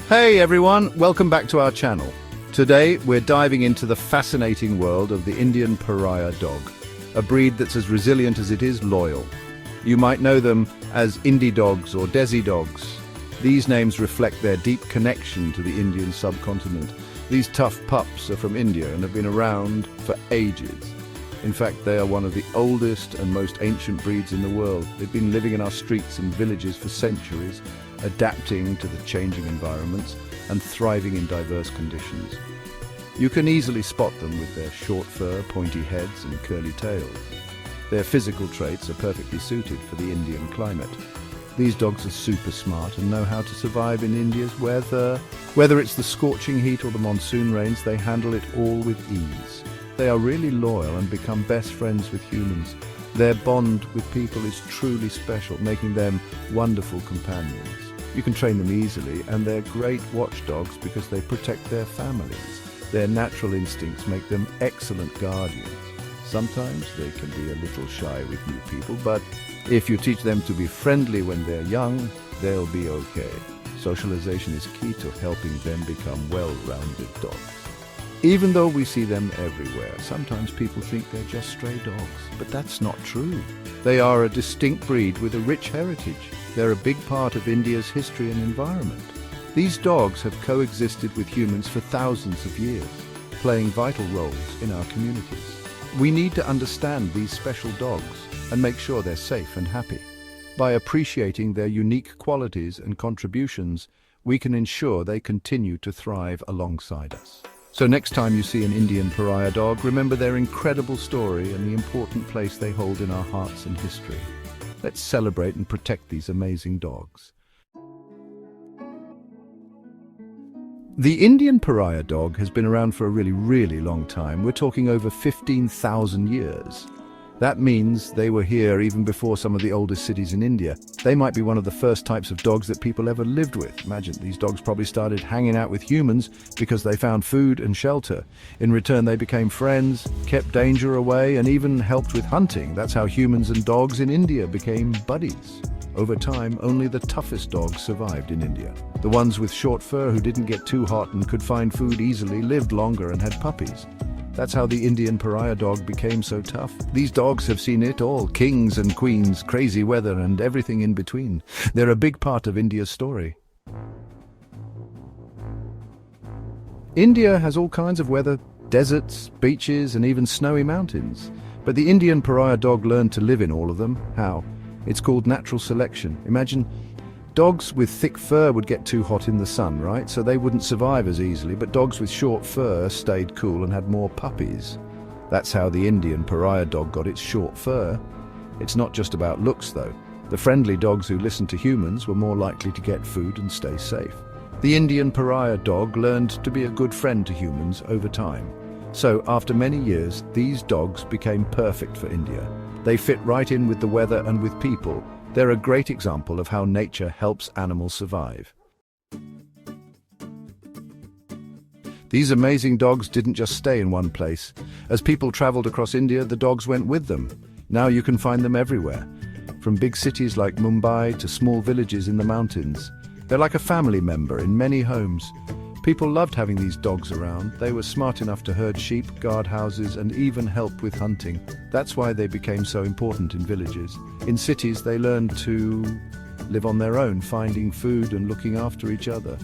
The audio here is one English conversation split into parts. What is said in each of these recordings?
Hey everyone, welcome back to our channel. Today we're diving into the fascinating world of the Indian Pariah Dog, a breed that's as resilient as it is loyal. You might know them as Indie dogs or Desi dogs. These names reflect their deep connection to the Indian subcontinent. These tough pups are from India and have been around for ages. In fact, they are one of the oldest and most ancient breeds in the world. They've been living in our streets and villages for centuries, adapting to the changing environments and thriving in diverse conditions. You can easily spot them with their short fur, pointy heads and curly tails. Their physical traits are perfectly suited for the Indian climate. These dogs are super smart and know how to survive in India's weather. Whether it's the scorching heat or the monsoon rains, they handle it all with ease. They are really loyal and become best friends with humans. Their bond with people is truly special, making them wonderful companions. You can train them easily, and they're great watchdogs because they protect their families. Their natural instincts make them excellent guardians. Sometimes they can be a little shy with new people, but if you teach them to be friendly when they're young, they'll be okay. Socialization is key to helping them become well-rounded dogs. Even though we see them everywhere, sometimes people think they're just stray dogs, but that's not true. They are a distinct breed with a rich heritage. They're a big part of India's history and environment. These dogs have coexisted with humans for thousands of years, playing vital roles in our communities. We need to understand these special dogs and make sure they're safe and happy. By appreciating their unique qualities and contributions, we can ensure they continue to thrive alongside us. So next time you see an Indian Pariah dog, remember their incredible story and the important place they hold in our hearts and history. Let's celebrate and protect these amazing dogs. The Indian Pariah dog has been around for a really long time. We're talking over 15,000 years. That means they were here even before some of the oldest cities in India. They might be one of the first types of dogs that people ever lived with. Imagine, these dogs probably started hanging out with humans because they found food and shelter. In return, they became friends, kept danger away, and even helped with hunting. That's how humans and dogs in India became buddies. Over time, only the toughest dogs survived in India. The ones with short fur who didn't get too hot and could find food easily lived longer and had puppies. That's how the Indian Pariah dog became so tough. These dogs have seen it all, kings and queens, crazy weather, and everything in between. They're a big part of India's story. India has all kinds of weather, deserts, beaches, and even snowy mountains. But the Indian Pariah dog learned to live in all of them. How? It's called natural selection. Imagine, dogs with thick fur would get too hot in the sun, right? So they wouldn't survive as easily, but dogs with short fur stayed cool and had more puppies. That's how the Indian Pariah dog got its short fur. It's not just about looks, though. The friendly dogs who listened to humans were more likely to get food and stay safe. The Indian Pariah dog learned to be a good friend to humans over time. So, after many years, these dogs became perfect for India. They fit right in with the weather and with people. They're a great example of how nature helps animals survive. These amazing dogs didn't just stay in one place. As people traveled across India, the dogs went with them. Now you can find them everywhere, from big cities like Mumbai to small villages in the mountains. They're like a family member in many homes. People loved having these dogs around. They were smart enough to herd sheep, guard houses, and even help with hunting. That's why they became so important in villages. In cities, they learned to live on their own, finding food and looking after each other.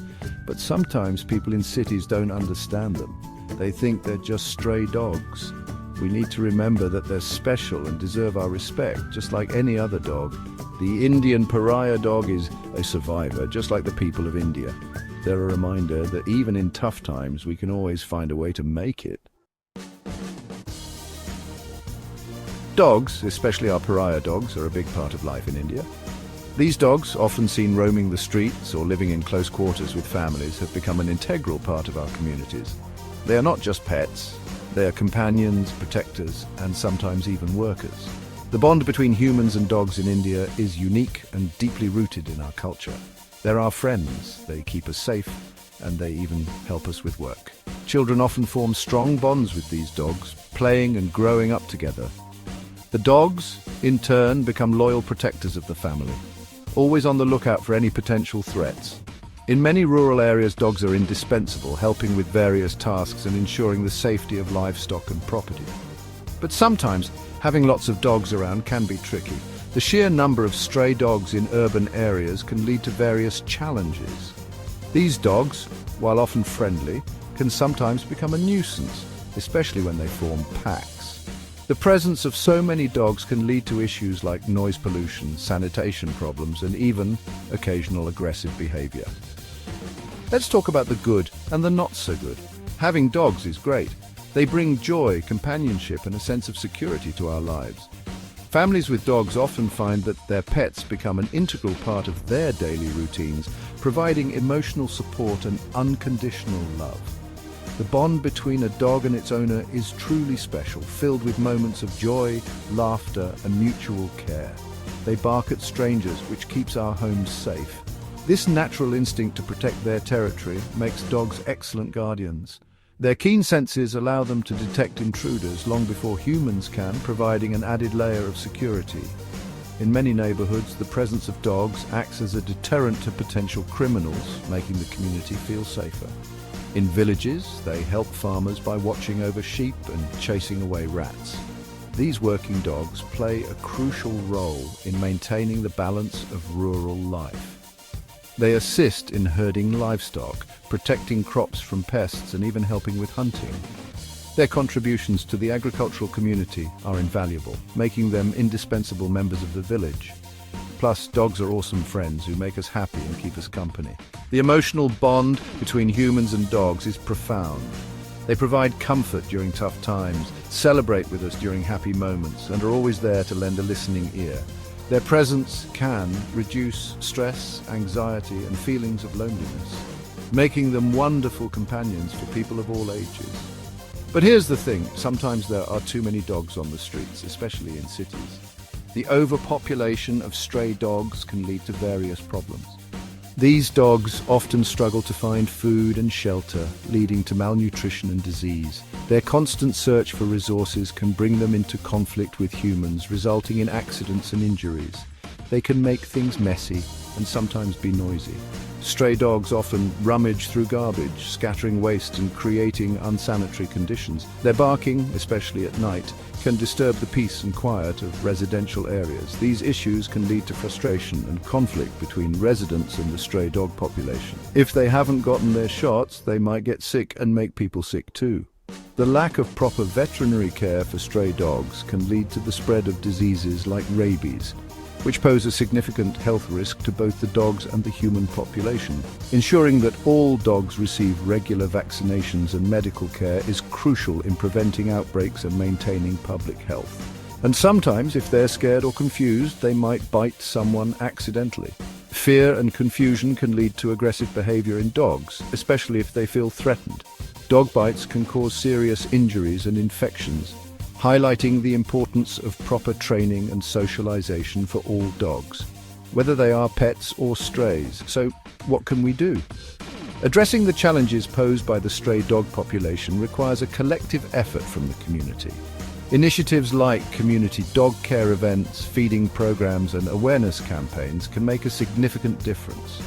But sometimes people in cities don't understand them. They think they're just stray dogs. We need to remember that they're special and deserve our respect, just like any other dog. The Indian Pariah dog is a survivor, just like the people of India. They're a reminder that even in tough times, we can always find a way to make it. Dogs, especially our pariah dogs, are a big part of life in India. These dogs, often seen roaming the streets or living in close quarters with families, have become an integral part of our communities. They are not just pets, they are companions, protectors, and sometimes even workers. The bond between humans and dogs in India is unique and deeply rooted in our culture. They're our friends, they keep us safe, and they even help us with work. Children often form strong bonds with these dogs, playing and growing up together. The dogs, in turn, become loyal protectors of the family, always on the lookout for any potential threats. In many rural areas, dogs are indispensable, helping with various tasks and ensuring the safety of livestock and property. But sometimes, having lots of dogs around can be tricky. The sheer number of stray dogs in urban areas can lead to various challenges. These dogs, while often friendly, can sometimes become a nuisance, especially when they form packs. The presence of so many dogs can lead to issues like noise pollution, sanitation problems, and even occasional aggressive behavior. Let's talk about the good and the not so good. Having dogs is great. They bring joy, companionship, and a sense of security to our lives. Families with dogs often find that their pets become an integral part of their daily routines, providing emotional support and unconditional love. The bond between a dog and its owner is truly special, filled with moments of joy, laughter, and mutual care. They bark at strangers, which keeps our homes safe. This natural instinct to protect their territory makes dogs excellent guardians. Their keen senses allow them to detect intruders long before humans can, providing an added layer of security. In many neighborhoods, the presence of dogs acts as a deterrent to potential criminals, making the community feel safer. In villages, they help farmers by watching over sheep and chasing away rats. These working dogs play a crucial role in maintaining the balance of rural life. They assist in herding livestock, protecting crops from pests, and even helping with hunting. Their contributions to the agricultural community are invaluable, making them indispensable members of the village. Plus, dogs are awesome friends who make us happy and keep us company. The emotional bond between humans and dogs is profound. They provide comfort during tough times, celebrate with us during happy moments, and are always there to lend a listening ear. Their presence can reduce stress, anxiety, and feelings of loneliness, making them wonderful companions for people of all ages. But here's the thing, sometimes there are too many dogs on the streets, especially in cities. The overpopulation of stray dogs can lead to various problems. These dogs often struggle to find food and shelter, leading to malnutrition and disease. Their constant search for resources can bring them into conflict with humans, resulting in accidents and injuries. They can make things messy and sometimes be noisy. Stray dogs often rummage through garbage, scattering waste and creating unsanitary conditions. Their barking, especially at night, can disturb the peace and quiet of residential areas. These issues can lead to frustration and conflict between residents and the stray dog population. If they haven't gotten their shots, they might get sick and make people sick too. The lack of proper veterinary care for stray dogs can lead to the spread of diseases like rabies, which pose a significant health risk to both the dogs and the human population. Ensuring that all dogs receive regular vaccinations and medical care is crucial in preventing outbreaks and maintaining public health. And sometimes, if they're scared or confused, they might bite someone accidentally. Fear and confusion can lead to aggressive behavior in dogs, especially if they feel threatened. Dog bites can cause serious injuries and infections, highlighting the importance of proper training and socialization for all dogs, whether they are pets or strays. So, what can we do? Addressing the challenges posed by the stray dog population requires a collective effort from the community. Initiatives like community dog care events, feeding programs, and awareness campaigns can make a significant difference.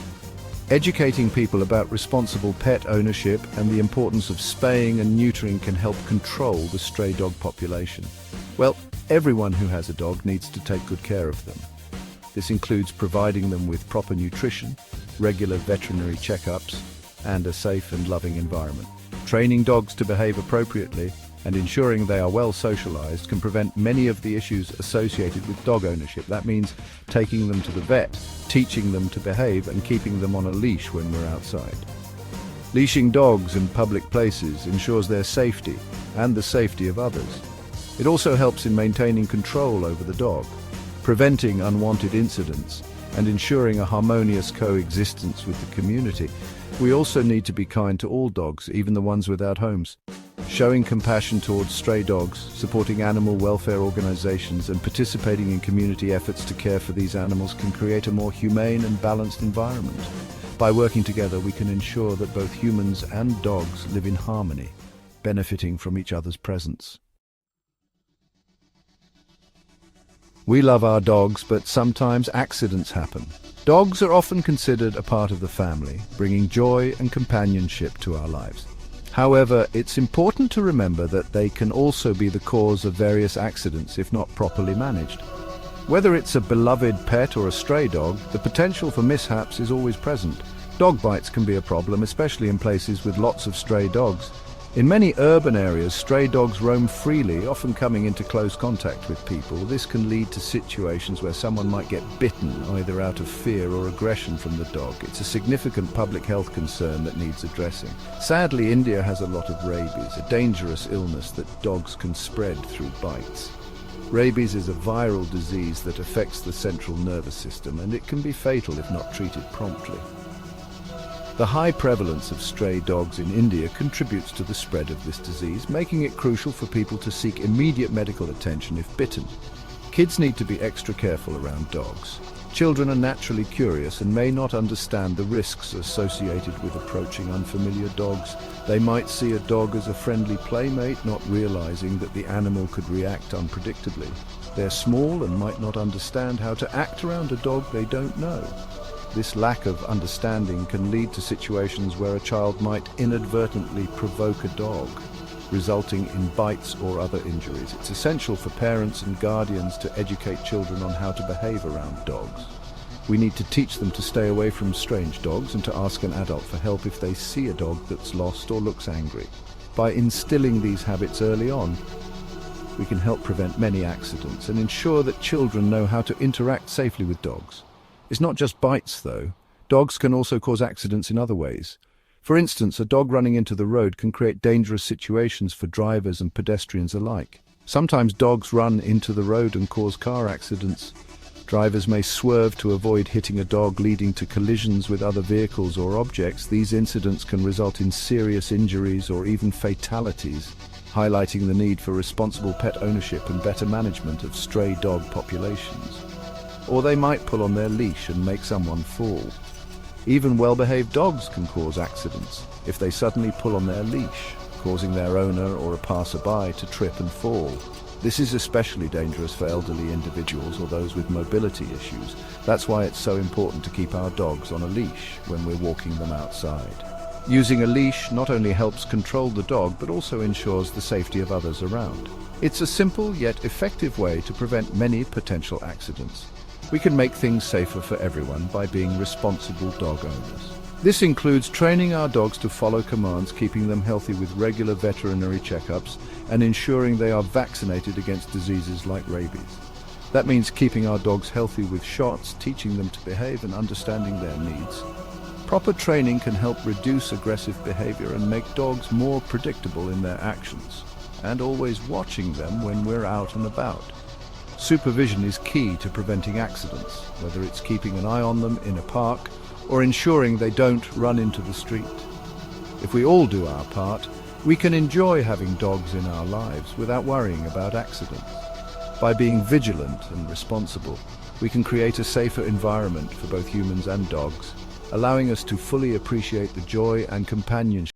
Educating people about responsible pet ownership and the importance of spaying and neutering can help control the stray dog population. Well, everyone who has a dog needs to take good care of them. This includes providing them with proper nutrition, regular veterinary checkups, and a safe and loving environment. Training dogs to behave appropriately and ensuring they are well socialized can prevent many of the issues associated with dog ownership. That means taking them to the vet, teaching them to behave, and keeping them on a leash when we're outside. Leashing dogs in public places ensures their safety and the safety of others. It also helps in maintaining control over the dog, preventing unwanted incidents, and ensuring a harmonious coexistence with the community. We also need to be kind to all dogs, even the ones without homes. Showing compassion towards stray dogs, supporting animal welfare organizations, and participating in community efforts to care for these animals can create a more humane and balanced environment. By working together, we can ensure that both humans and dogs live in harmony, benefiting from each other's presence. We love our dogs, but sometimes accidents happen. Dogs are often considered a part of the family, bringing joy and companionship to our lives. However, it's important to remember that they can also be the cause of various accidents if not properly managed. Whether it's a beloved pet or a stray dog, the potential for mishaps is always present. Dog bites can be a problem, especially in places with lots of stray dogs. In many urban areas, stray dogs roam freely, often coming into close contact with people. This can lead to situations where someone might get bitten, either out of fear or aggression from the dog. It's a significant public health concern that needs addressing. Sadly, India has a lot of rabies, a dangerous illness that dogs can spread through bites. Rabies is a viral disease that affects the central nervous system, and it can be fatal if not treated promptly. The high prevalence of stray dogs in India contributes to the spread of this disease, making it crucial for people to seek immediate medical attention if bitten. Kids need to be extra careful around dogs. Children are naturally curious and may not understand the risks associated with approaching unfamiliar dogs. They might see a dog as a friendly playmate, not realizing that the animal could react unpredictably. They're small and might not understand how to act around a dog they don't know. This lack of understanding can lead to situations where a child might inadvertently provoke a dog, resulting in bites or other injuries. It's essential for parents and guardians to educate children on how to behave around dogs. We need to teach them to stay away from strange dogs and to ask an adult for help if they see a dog that's lost or looks angry. By instilling these habits early on, we can help prevent many accidents and ensure that children know how to interact safely with dogs. It's not just bites, though. Dogs can also cause accidents in other ways. For instance, a dog running into the road can create dangerous situations for drivers and pedestrians alike. Sometimes dogs run into the road and cause car accidents. Drivers may swerve to avoid hitting a dog, leading to collisions with other vehicles or objects. These incidents can result in serious injuries or even fatalities, highlighting the need for responsible pet ownership and better management of stray dog populations. Or they might pull on their leash and make someone fall. Even well-behaved dogs can cause accidents if they suddenly pull on their leash, causing their owner or a passerby to trip and fall. This is especially dangerous for elderly individuals or those with mobility issues. That's why it's so important to keep our dogs on a leash when we're walking them outside. Using a leash not only helps control the dog, but also ensures the safety of others around. It's a simple yet effective way to prevent many potential accidents. We can make things safer for everyone by being responsible dog owners. This includes training our dogs to follow commands, keeping them healthy with regular veterinary checkups, and ensuring they are vaccinated against diseases like rabies. That means keeping our dogs healthy with shots, teaching them to behave and understanding their needs. Proper training can help reduce aggressive behavior and make dogs more predictable in their actions, and always watching them when we're out and about. Supervision is key to preventing accidents, whether it's keeping an eye on them in a park or ensuring they don't run into the street. If we all do our part, we can enjoy having dogs in our lives without worrying about accidents. By being vigilant and responsible, we can create a safer environment for both humans and dogs, allowing us to fully appreciate the joy and companionship